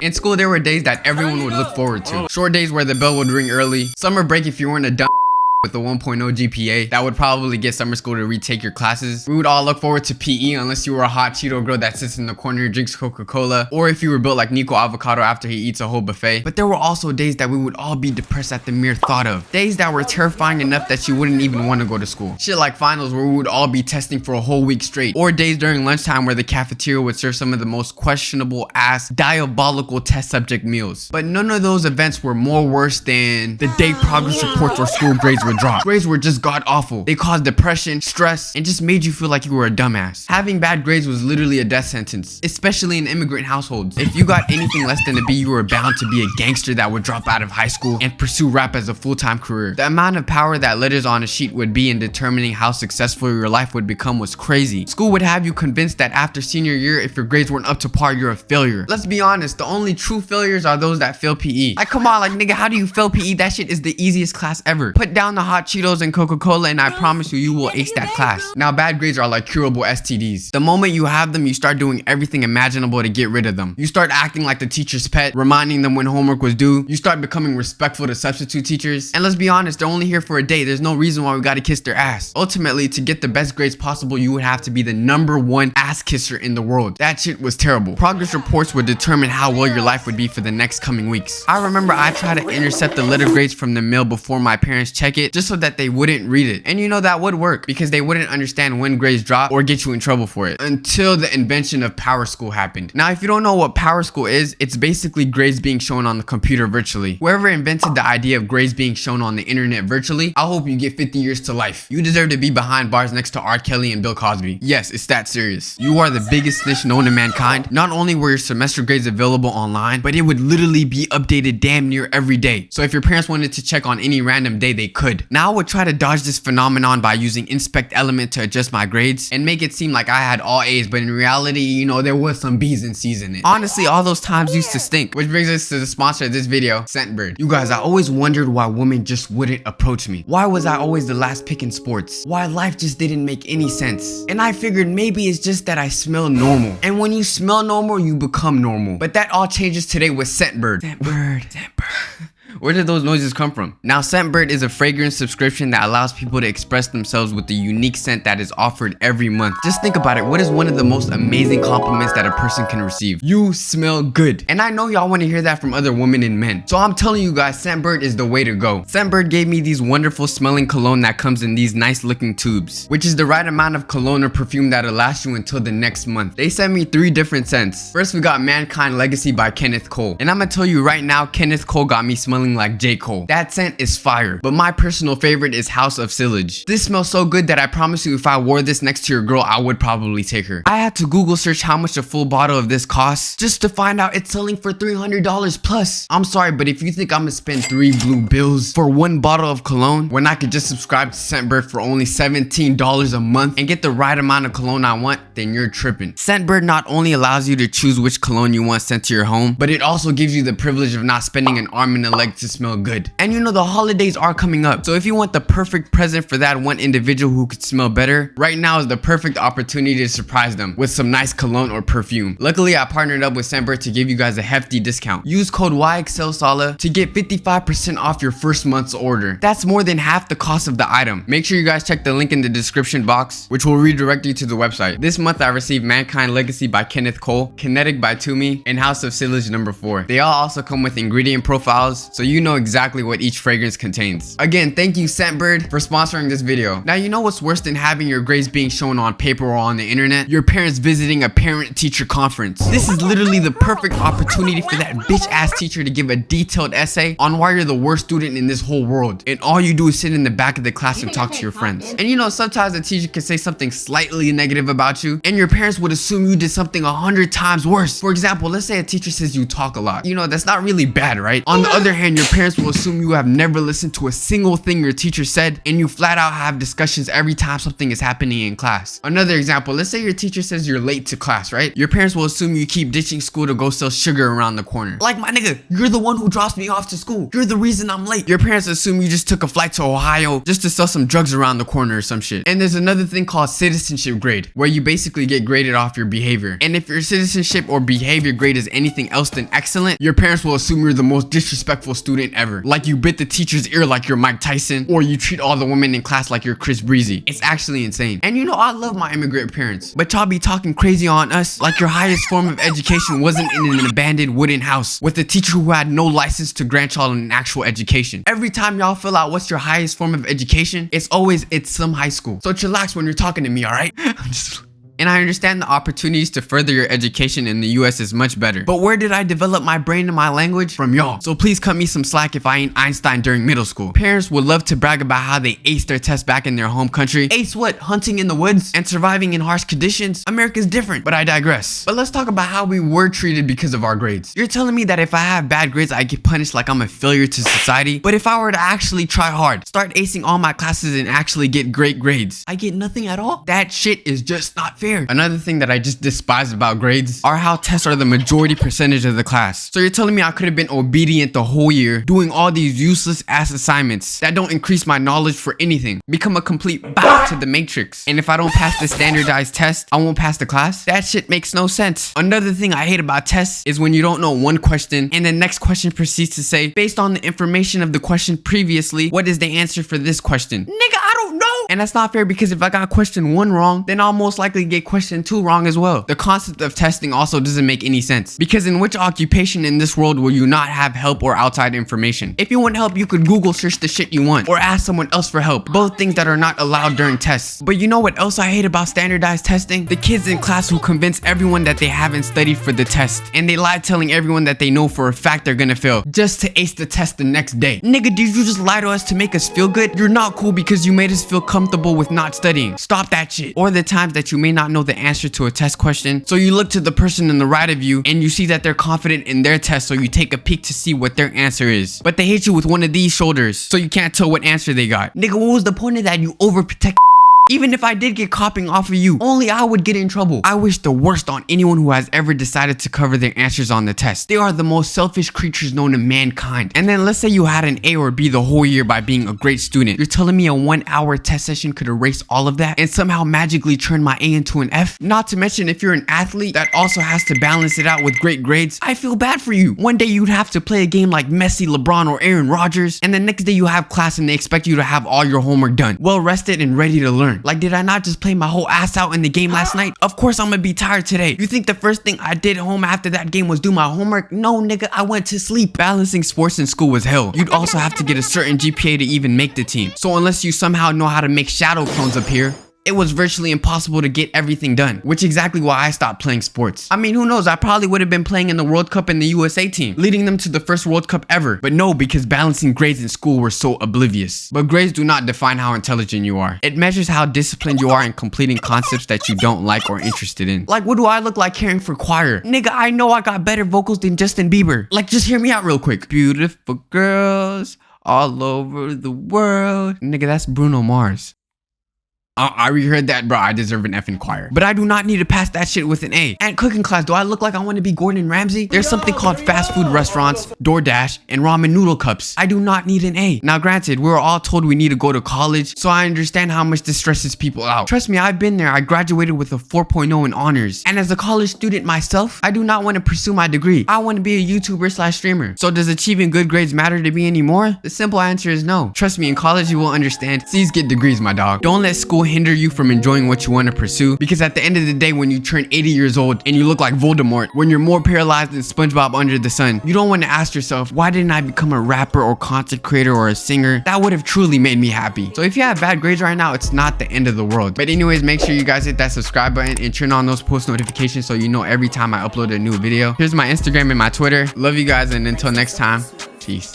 In school, there were days that everyone would look forward to. Short days where the bell would ring early. Summer break if you weren't a dumb with a 1.0 GPA that would probably get summer school to retake your classes. We would all look forward to PE unless you were a hot Cheeto girl that sits in the corner and drinks Coca-Cola, or if you were built like Nico Avocado after he eats a whole buffet. But there were also days that we would all be depressed at the mere thought of. Days that were terrifying enough that you wouldn't even want to go to school. Shit like finals where we would all be testing for a whole week straight. Or days during lunchtime where the cafeteria would serve some of the most questionable ass, diabolical test subject meals. But none of those events were more worse than the day progress reports or school grades would drop. Grades were just god awful. They caused depression, stress, and just made you feel like you were a dumbass. Having bad grades was literally a death sentence, especially in immigrant households. If you got anything less than a B, you were bound to be a gangster that would drop out of high school and pursue rap as a full-time career. The amount of power that letters on a sheet would be in determining how successful your life would become was crazy. School would have you convinced that after senior year, if your grades weren't up to par, you're a failure. Let's be honest, the only true failures are those that fail PE. Like, come on, like, nigga, how do you fail PE? That shit is the easiest class ever. Put down the hot Cheetos and Coca-Cola and I promise you will ace that class. Now, bad grades are like curable STDs. The moment you have them, you start doing everything imaginable to get rid of them. You start acting like the teacher's pet, reminding them when homework was due. You start becoming respectful to substitute teachers. And let's be honest, they're only here for a day. There's no reason why we gotta kiss their ass. Ultimately, to get the best grades possible, you would have to be the #1 ass kisser in the world. That shit was terrible. Progress reports would determine how well your life would be for the next coming weeks. I remember I tried to intercept the letter grades from the mail before my parents check it, just so that they wouldn't read it. And you know that would work because they wouldn't understand when grades drop or get you in trouble for it until the invention of Power School happened. Now, if you don't know what Power School is, it's basically grades being shown on the computer virtually. Whoever invented the idea of grades being shown on the internet virtually, I hope you get 50 years to life. You deserve to be behind bars next to R. Kelly and Bill Cosby. Yes, it's that serious. You are the biggest snitch known to mankind. Not only were your semester grades available online, but it would literally be updated damn near every day. So if your parents wanted to check on any random day, they could. Now I would try to dodge this phenomenon by using Inspect Element to adjust my grades and make it seem like I had all A's, but in reality, you know, there was some B's and C's in it. Honestly, all those times used to stink. Which brings us to the sponsor of this video, Scentbird. You guys, I always wondered why women just wouldn't approach me. Why was I always the last pick in sports? Why life just didn't make any sense? And I figured maybe it's just that I smell normal. And when you smell normal, you become normal. But that all changes today with Scentbird. Scentbird. Where did those noises come from? Now, Scentbird is a fragrance subscription that allows people to express themselves with the unique scent that is offered every month. Just think about it. What is one of the most amazing compliments that a person can receive? You smell good. And I know y'all want to hear that from other women and men. So I'm telling you guys, Scentbird is the way to go. Scentbird gave me these wonderful smelling cologne that comes in these nice looking tubes, which is the right amount of cologne or perfume that'll last you until the next month. They sent me 3 different scents. First, we got Mankind Legacy by Kenneth Cole. And I'm gonna tell you right now, Kenneth Cole got me smelling like J. Cole. That scent is fire, but my personal favorite is House of Sillage. This smells so good that I promise you if I wore this next to your girl, I would probably take her. I had to Google search how much a full bottle of this costs just to find out it's selling for $300 plus. I'm sorry, but if you think I'm gonna spend 3 blue bills for 1 bottle of cologne when I could just subscribe to Scentbird for only $17 a month and get the right amount of cologne I want, then you're tripping. Scentbird not only allows you to choose which cologne you want sent to your home, but it also gives you the privilege of not spending an arm and a leg to smell good. And you know the holidays are coming up, so if you want the perfect present for that one individual who could smell better, right now is the perfect opportunity to surprise them with some nice cologne or perfume. Luckily, I partnered up with Scentbird to give you guys a hefty discount. Use code YXLSALA to get 55% off your first month's order. That's more than half the cost of the item. Make sure you guys check the link in the description box, which will redirect you to the website. This month I received Mankind Legacy by Kenneth Cole, Kinetic by Toomey, and House of Sillage #4. They all also come with ingredient profiles, so you know exactly what each fragrance contains. Again, thank you Scentbird for sponsoring this video. Now, you know what's worse than having your grades being shown on paper or on the internet? Your parents visiting a parent-teacher conference. This is literally the perfect opportunity for that bitch-ass teacher to give a detailed essay on why you're the worst student in this whole world, and all you do is sit in the back of the class and talk to your friends. And you know, sometimes a teacher can say something slightly negative about you, and your parents would assume you did something 100 times worse. For example, let's say a teacher says you talk a lot. You know, that's not really bad, right? On the other hand, your parents will assume you have never listened to a single thing your teacher said, and you flat out have discussions every time something is happening in class. Another example, let's say your teacher says you're late to class, right? Your parents will assume you keep ditching school to go sell sugar around the corner. Like, my nigga, you're the one who drops me off to school. You're the reason I'm late. Your parents assume you just took a flight to Ohio just to sell some drugs around the corner or some shit. And there's another thing called citizenship grade, where you basically get graded off your behavior. And if your citizenship or behavior grade is anything else than excellent, your parents will assume you're the most disrespectful student ever. Like you bit the teacher's ear like you're Mike Tyson, or you treat all the women in class like you're Chris Breezy. It's actually insane. And you know, I love my immigrant parents, but y'all be talking crazy on us like your highest form of education wasn't in an abandoned wooden house with a teacher who had no license to grant y'all an actual education. Every time y'all fill out what's your highest form of education, it's some high school. So chillax when you're talking to me, alright? And I understand the opportunities to further your education in the US is much better. But where did I develop my brain and my language? From y'all. So please cut me some slack if I ain't Einstein during middle school. Parents would love to brag about how they aced their test back in their home country. Ace what? Hunting in the woods and surviving in harsh conditions? America's different, but I digress. But let's talk about how we were treated because of our grades. You're telling me that if I have bad grades, I get punished like I'm a failure to society? But if I were to actually try hard, start acing all my classes and actually get great grades, I get nothing at all? That shit is just not fair. Another thing that I just despise about grades are how tests are the majority percentage of the class. So you're telling me I could have been obedient the whole year, doing all these useless ass assignments that don't increase my knowledge for anything, become a complete bot to the matrix, and if I don't pass the standardized test, I won't pass the class? That shit makes no sense. Another thing I hate about tests is when you don't know one question and the next question proceeds to say, based on the information of the question previously, what is the answer for this question? Nigga, I don't know. And that's not fair, because if I got question 1 wrong, then I'll most likely get question 2 wrong as well. The concept of testing also doesn't make any sense, because in which occupation in this world will you not have help or outside information? If you want help, you could Google search the shit you want, or ask someone else for help, both things that are not allowed during tests. But you know what else I hate about standardized testing? The kids in class who convince everyone that they haven't studied for the test, and they lie telling everyone that they know for a fact they're gonna fail just to ace the test the next day. Nigga, did you just lie to us to make us feel good? You're not cool because you made us feel comfortable with not studying. Stop that shit. Or the times that you may not know the answer to a test question, so you look to the person on the right of you and you see that they're confident in their test, so you take a peek to see what their answer is. But they hit you with one of these shoulders, so you can't tell what answer they got. Nigga, what was the point of that? You overprotect. Even if I did get copying off of you, only I would get in trouble. I wish the worst on anyone who has ever decided to cover their answers on the test. They are the most selfish creatures known to mankind. And then let's say you had an A or B the whole year by being a great student. You're telling me a 1-hour test session could erase all of that and somehow magically turn my A into an F? Not to mention, if you're an athlete that also has to balance it out with great grades, I feel bad for you. One day you'd have to play a game like Messi, LeBron, or Aaron Rodgers, and the next day you have class and they expect you to have all your homework done, well rested and ready to learn. Like, did I not just play my whole ass out in the game last night? Of course I'm gonna be tired today. You think the first thing I did at home after that game was do my homework? No, nigga, I went to sleep. Balancing sports in school was hell. You'd also have to get a certain GPA to even make the team. So unless you somehow know how to make shadow clones appear, it was virtually impossible to get everything done, which is exactly why I stopped playing sports. I mean, who knows, I probably would have been playing in the World Cup in the USA team, leading them to the first World Cup ever. But no, because balancing grades in school were so oblivious. But grades do not define how intelligent you are. It measures how disciplined you are in completing concepts that you don't like or interested in. Like, what do I look like caring for choir? Nigga, I know I got better vocals than Justin Bieber. Like, just hear me out real quick. Beautiful girls all over the world. Nigga, that's Bruno Mars. I reheard that, bro. I deserve an F in choir. But I do not need to pass that shit with an A. And cooking class, do I look like I want to be Gordon Ramsay? There's something called fast food restaurants, DoorDash, and ramen noodle cups. I do not need an A. Now granted, we're all told we need to go to college, so I understand how much this stresses people out. Trust me, I've been there. I graduated with a 4.0 in honors. And as a college student myself, I do not want to pursue my degree. I want to be a YouTuber/streamer. So does achieving good grades matter to me anymore? The simple answer is no. Trust me, in college you will understand. C's get degrees, my dog. Don't let school hinder you from enjoying what you want to pursue, because at the end of the day, when you turn 80 years old and you look like Voldemort, when you're more paralyzed than SpongeBob under the sun, you don't want to ask yourself, why didn't I become a rapper or content creator or a singer? That would have truly made me happy. So if you have bad grades right now, it's not the end of the world. But anyways, make sure you guys hit that subscribe button and turn on those post notifications so you know every time I upload a new video. Here's my Instagram and my Twitter. Love you guys, and until next time, peace.